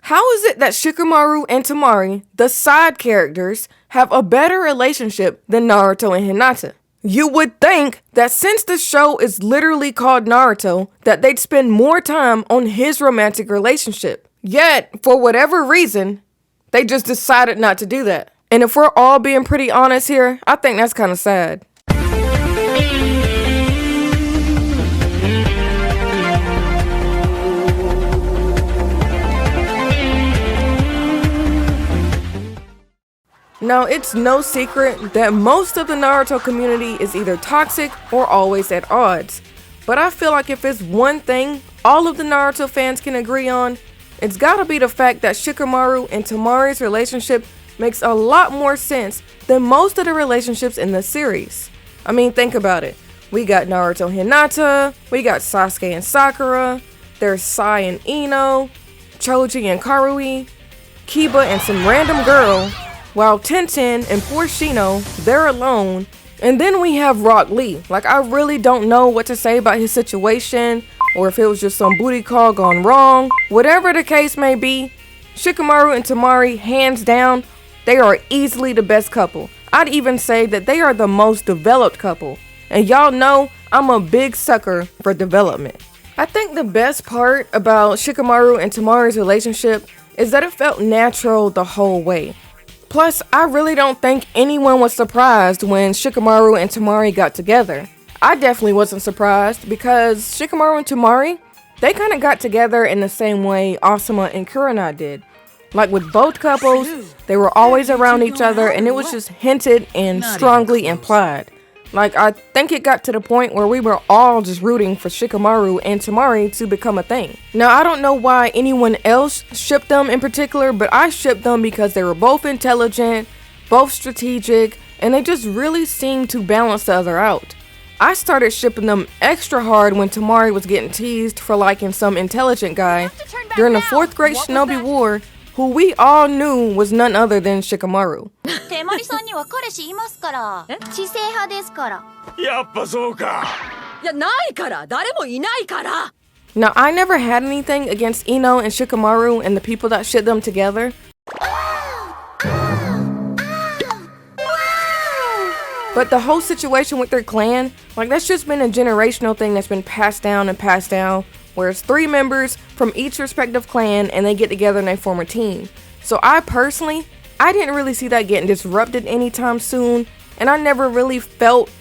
How is it that Shikamaru and Temari, the side characters, have a better relationship than Naruto and Hinata? You would think that since the show is literally called Naruto, that they'd spend more time on his romantic relationship. Yet, for whatever reason, they just decided not to do that. And if we're all being pretty honest here, I think that's kind of sad. Now, it's no secret that most of the Naruto community is either toxic or always at odds. But I feel like if it's one thing all of the Naruto fans can agree on, it's gotta be the fact that Shikamaru and Temari's relationship makes a lot more sense than most of the relationships in the series. I mean, think about it. We got Naruto Hinata, we got Sasuke and Sakura, there's Sai and Ino, Choji and Karui, Kiba and some random girl, while Tenten and poor Shino, they're alone. And then we have Rock Lee. Like, I really don't know what to say about his situation, or if it was just some booty call gone wrong. Whatever the case may be, Shikamaru and Temari, hands down, they are easily the best couple. I'd even say that they are the most developed couple. And y'all know I'm a big sucker for development. I think the best part about Shikamaru and Temari's relationship is that it felt natural the whole way. Plus, I really don't think anyone was surprised when Shikamaru and Temari got together. I definitely wasn't surprised because Shikamaru and Temari, they kind of got together in the same way Asuma and Kurana did. Like with both couples, they were always around each other and it was just hinted and strongly implied. Like, I think it got to the point where we were all just rooting for Shikamaru and Temari to become a thing. Now, I don't know why anyone else shipped them in particular, but I shipped them because they were both intelligent, both strategic, and they just really seemed to balance the other out. I started shipping them extra hard when Temari was getting teased for liking some intelligent guy during the 4th grade Shinobi War, who we all knew was none other than Shikamaru. Now, I never had anything against Ino and Shikamaru and the people that ship them together. But the whole situation with their clan, like, that's just been a generational thing that's been passed down, where it's 3 members from each respective clan and they get together and they form a team. So I didn't really see that getting disrupted anytime soon, and I never really felt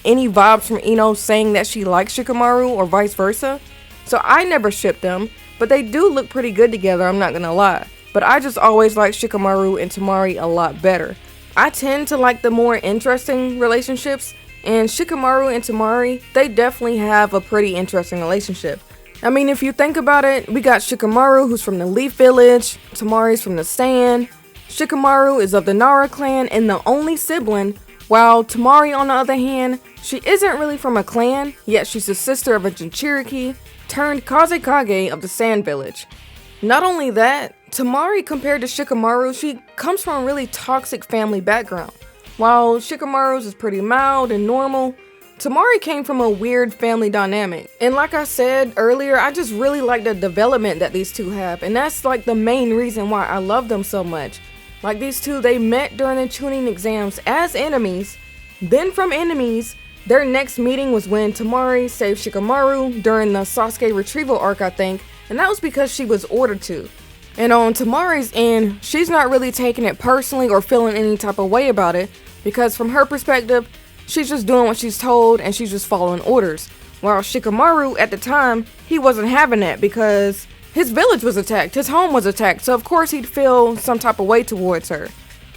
any vibes from Ino saying that she likes Shikamaru or vice versa. So I never shipped them, but they do look pretty good together, I'm not gonna lie. But I just always like Shikamaru and Temari a lot better. I tend to like the more interesting relationships, and Shikamaru and Temari, they definitely have a pretty interesting relationship. I mean, if you think about it, we got Shikamaru, who's from the Leaf Village, Temari's from the Sand. Shikamaru is of the Nara clan and the only sibling, while Temari, on the other hand, she isn't really from a clan, yet she's the sister of a Jinchuriki turned Kazekage of the Sand Village. Not only that, Temari, compared to Shikamaru, she comes from a really toxic family background. While Shikamaru's is pretty mild and normal, Temari came from a weird family dynamic. And like I said earlier, I just really like the development that these two have, and that's like the main reason why I love them so much. Like, these two, they met during the tuning exams as enemies. Then from enemies, their next meeting was when Temari saved Shikamaru during the Sasuke retrieval arc, I think, and that was because she was ordered to. And on Temari's end, she's not really taking it personally or feeling any type of way about it, because from her perspective, she's just doing what she's told and she's just following orders. While Shikamaru, at the time, he wasn't having that because his village was attacked, his home was attacked, so of course he'd feel some type of way towards her.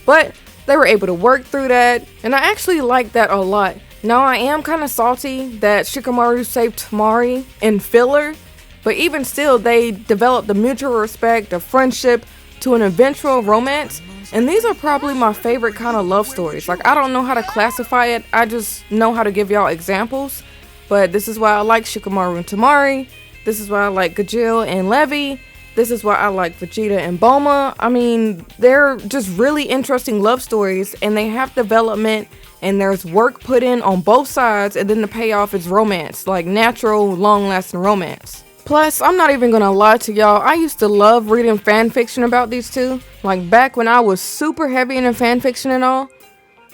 But they were able to work through that, and I actually like that a lot. Now, I am kind of salty that Shikamaru saved Temari in filler, but even still, they developed the mutual respect, a friendship, to an eventual romance. And these are probably my favorite kind of love stories. Like, I don't know how to classify it, I just know how to give y'all examples. But this is why I like Shikamaru and Temari. This is why I like Gajil and Levi. This is why I like Vegeta and Bulma. I mean, they're just really interesting love stories, and they have development, and there's work put in on both sides, and then the payoff is romance, like natural, long-lasting romance. Plus, I'm not even gonna lie to y'all, I used to love reading fanfiction about these two, like back when I was super heavy into fanfiction and all.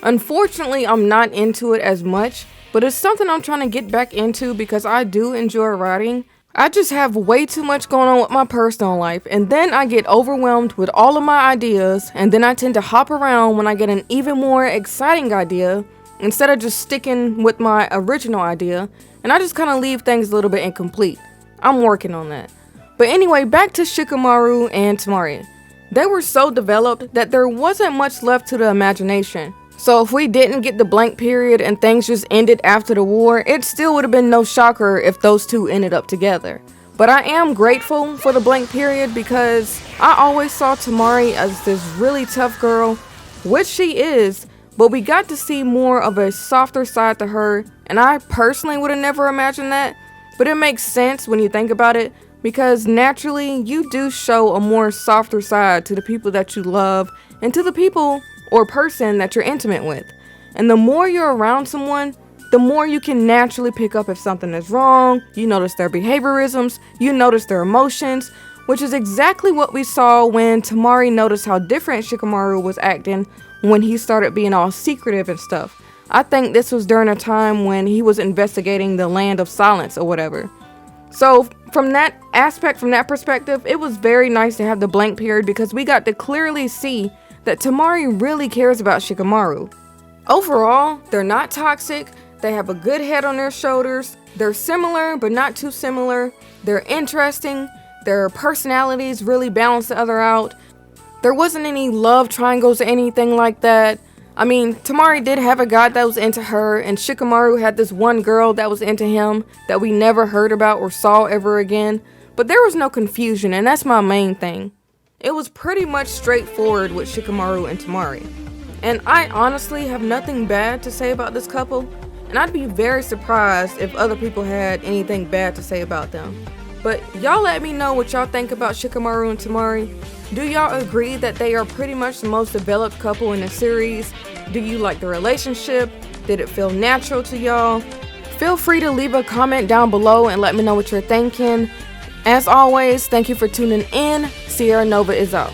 Unfortunately, I'm not into it as much, but it's something I'm trying to get back into because I do enjoy writing. I just have way too much going on with my personal life, and then I get overwhelmed with all of my ideas, and then I tend to hop around when I get an even more exciting idea instead of just sticking with my original idea, and I just kind of leave things a little bit incomplete. I'm working on that. But anyway, back to Shikamaru and Temari. They were so developed that there wasn't much left to the imagination. So if we didn't get the blank period and things just ended after the war, it still would have been no shocker if those two ended up together. But I am grateful for the blank period because I always saw Temari as this really tough girl, which she is, but we got to see more of a softer side to her, and I personally would have never imagined that, but it makes sense when you think about it, because naturally you do show a more softer side to the people that you love and to the people or person that you're intimate with. And the more you're around someone, the more you can naturally pick up if something is wrong. You notice their behaviorisms, you notice their emotions, which is exactly what we saw when Temari noticed how different Shikamaru was acting when he started being all secretive and stuff. I think this was during a time when he was investigating the land of silence or whatever. So from that aspect, from that perspective, it was very nice to have the blank period because we got to clearly see that Temari really cares about Shikamaru. Overall, they're not toxic, they have a good head on their shoulders, they're similar but not too similar, they're interesting, their personalities really balance the other out. There wasn't any love triangles or anything like that. I mean, Temari did have a guy that was into her, and Shikamaru had this one girl that was into him that we never heard about or saw ever again, but there was no confusion, and that's my main thing. It was pretty much straightforward with Shikamaru and Temari. And I honestly have nothing bad to say about this couple, and I'd be very surprised if other people had anything bad to say about them. But y'all let me know what y'all think about Shikamaru and Temari. Do y'all agree that they are pretty much the most developed couple in the series? Do you like the relationship? Did it feel natural to y'all? Feel free to leave a comment down below and let me know what you're thinking. As always, thank you for tuning in. Sierra Nova is out.